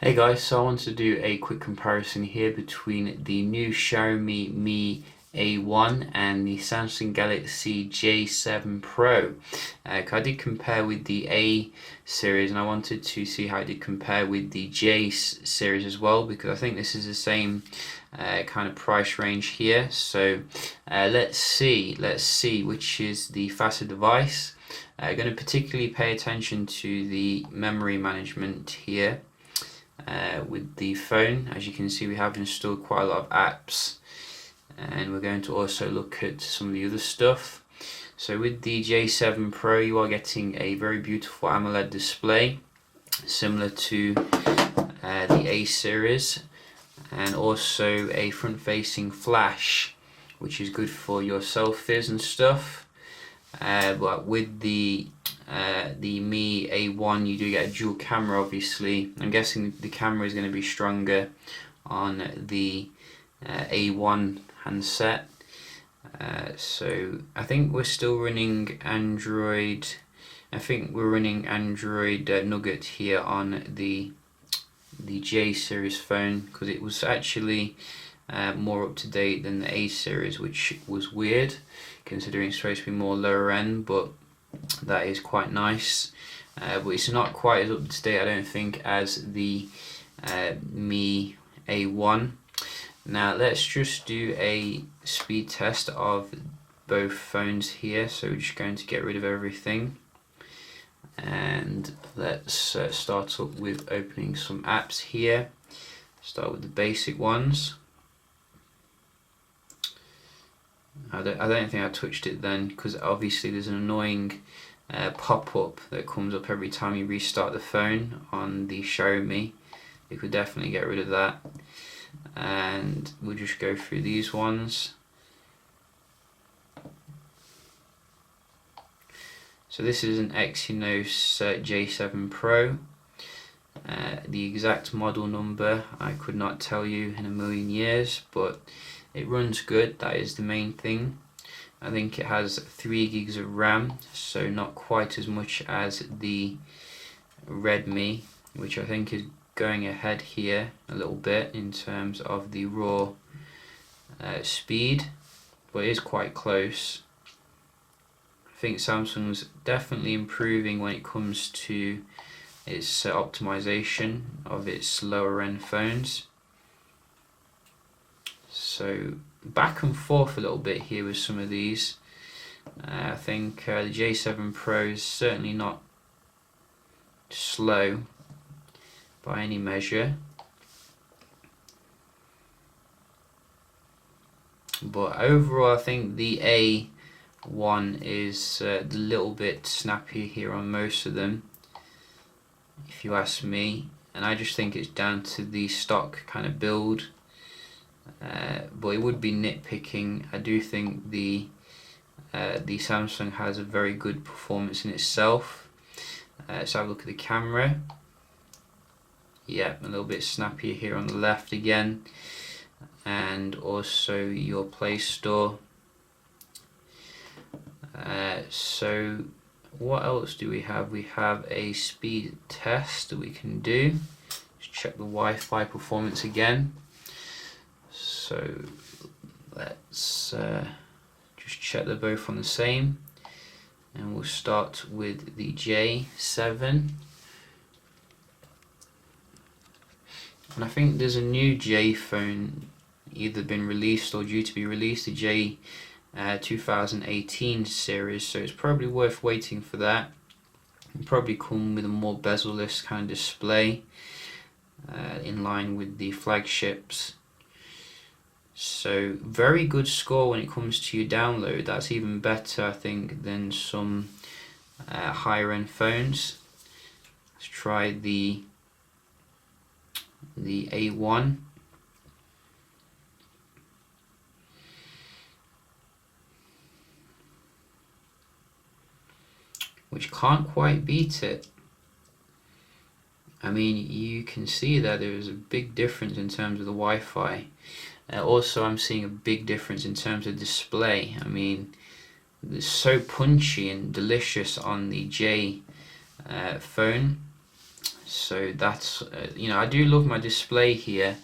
Hey guys, so I want to do a quick comparison here between the new Xiaomi Mi A1 and the Samsung Galaxy J7 Pro. I did compare with the A series and I wanted to see how it did compare with the J series as well, because I think this is the same kind of price range here. So let's see which is the faster device. Going to particularly pay attention to the memory management here. With the phone, as you can see, we have installed quite a lot of apps, and we're going to also look at some of the other stuff. So with the J7 Pro, you are getting a very beautiful AMOLED display similar to the A series, and also a front-facing flash, which is good for your selfies and stuff. But with the Mi A1, you do get a dual camera. Obviously, I'm guessing the camera is going to be stronger on the A1 handset. So I think we're still running Android. I think we're running Android Nougat here on the J series phone, because it was actually more up to date than the A series, which was weird considering it's supposed to be more lower end, but that is quite nice. But it's not quite as up to date, I don't think, as the Mi A1. Now let's just do a speed test of both phones here. So we're just going to get rid of everything, and let's start up with opening some apps here. Start with the basic ones. I don't think I touched it then, because obviously there's an annoying pop-up that comes up every time you restart the phone on the Xiaomi. You could definitely get rid of that, and we'll just go through these ones. So this is an Exynos J7 Pro. The exact model number I could not tell you in a million years, but it runs good, that is the main thing. I think it has 3 gigs of RAM, so not quite as much as the Redmi, which I think is going ahead here a little bit in terms of the raw speed, but it is quite close. I think Samsung's definitely improving when it comes to its optimization of its lower end phones. So back and forth a little bit here with some of these. I think the J7 Pro is certainly not slow by any measure, but overall I think the A1 is a little bit snappier here on most of them, if you ask me, and I just think it's down to the stock kind of build. But it would be nitpicking. I do think the Samsung has a very good performance in itself. Let's have a look at the camera. Yeah, a little bit snappier here on the left again, and also your Play Store. So what else do we have? We have a speed test that we can do. Just check the Wi-Fi performance again. So let's just check they're both on the same, and we'll start with the J7. And I think there's a new J phone either been released or due to be released, the J 2018 series, so it's probably worth waiting for that. It'll probably come with a more bezel-less kind of display in line with the flagships. So very good score when it comes to your download. That's even better, I think, than some higher end phones. Let's try the A1. Which can't quite beat it. I mean, you can see that there is a big difference in terms of the Wi-Fi. Also, I'm seeing a big difference in terms of display. I mean, it's so punchy and delicious on the J phone. So that's I do love my display here,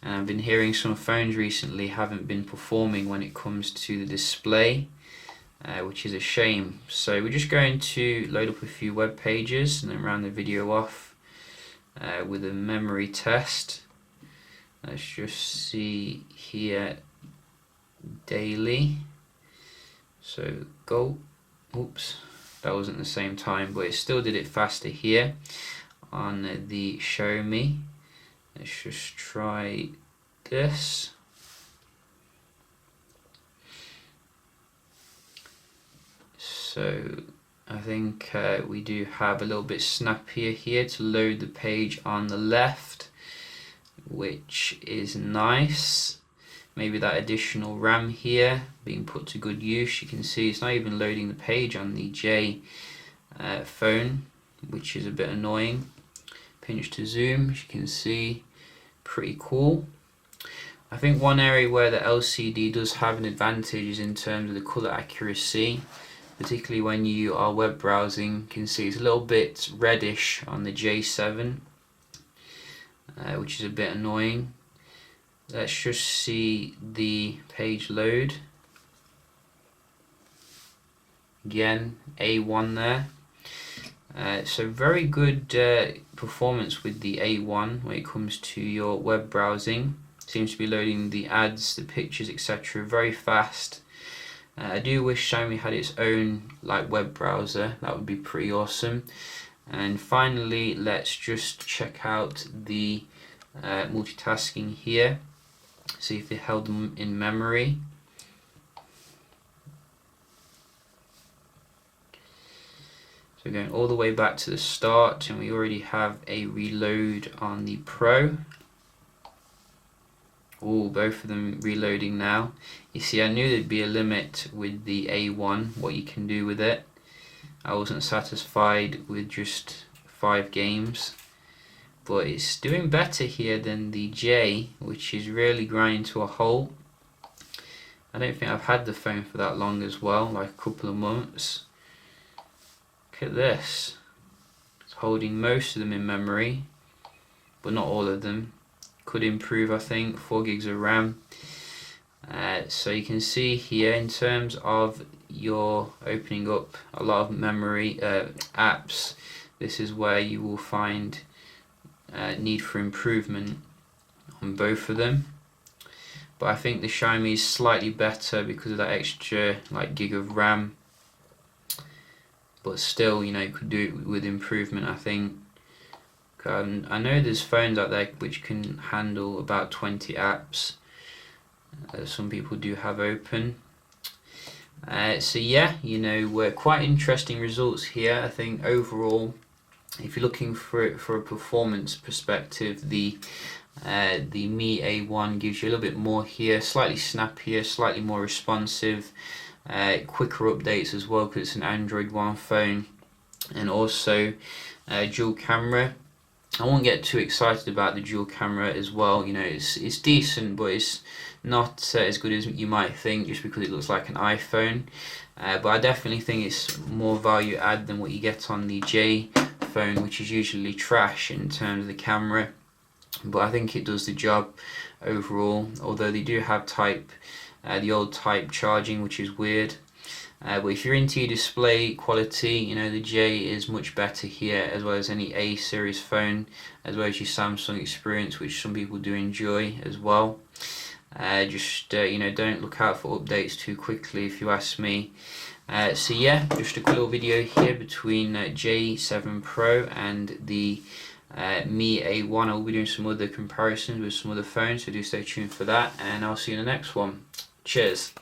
and I've been hearing some phones recently haven't been performing when it comes to the display, which is a shame. So we're just going to load up a few web pages and then round the video off with a memory test. Let's just see here, daily. So go, oops, that wasn't the same time, but it still did it faster here on the Xiaomi. Let's just try this. So I think we do have a little bit snappier here to load the page on the left, which is nice. Maybe that additional RAM here being put to good use. You can see it's not even loading the page on the J phone, which is a bit annoying. Pinch to zoom, as you can see, pretty cool. I think one area where the LCD does have an advantage is in terms of the color accuracy, particularly when you are web browsing. You can see it's a little bit reddish on the J7, which is a bit annoying. Let's just see the page load. Again, A1 there. So very good performance with the A1 when it comes to your web browsing. Seems to be loading the ads, the pictures, etc. very fast. I do wish Xiaomi had its own web browser. That would be pretty awesome. And finally, let's just check out the multitasking here. See if it held them in memory. So going all the way back to the start, and we already have a reload on the Pro. Oh, both of them reloading now. You see, I knew there'd be a limit with the A1, what you can do with it. I wasn't satisfied with just 5 games. But it's doing better here than the J, which is really grinding to a halt. I don't think I've had the phone for that long as well, like a couple of months. Look at this. It's holding most of them in memory, but not all of them. Could improve, I think, 4 gigs of RAM. So you can see here, in terms of your opening up a lot of memory apps, this is where you will find need for improvement on both of them. But I think the Xiaomi is slightly better because of that extra gig of RAM. But still, you could do it with improvement, I think. I know there's phones out there which can handle about 20 apps. Some people do have open. So yeah, we're quite interesting results here. I think overall, if you're looking for a performance perspective, the Mi A1 gives you a little bit more here, slightly snappier, slightly more responsive, quicker updates as well because it's an Android One phone, and also dual camera. I won't get too excited about the dual camera as well. It's decent, but it's not as good as you might think just because it looks like an iPhone. But I definitely think it's more value add than what you get on the J phone, which is usually trash in terms of the camera. But I think it does the job overall, although they do have the old type charging, which is weird. But if you're into your display quality, the J is much better here, as well as any A series phone, as well as your Samsung experience, which some people do enjoy as well. Just don't look out for updates too quickly, if you ask me. So yeah, just a quick little video here between J7 Pro and the Mi A1. I'll be doing some other comparisons with some other phones, so do stay tuned for that, and I'll see you in the next one. Cheers.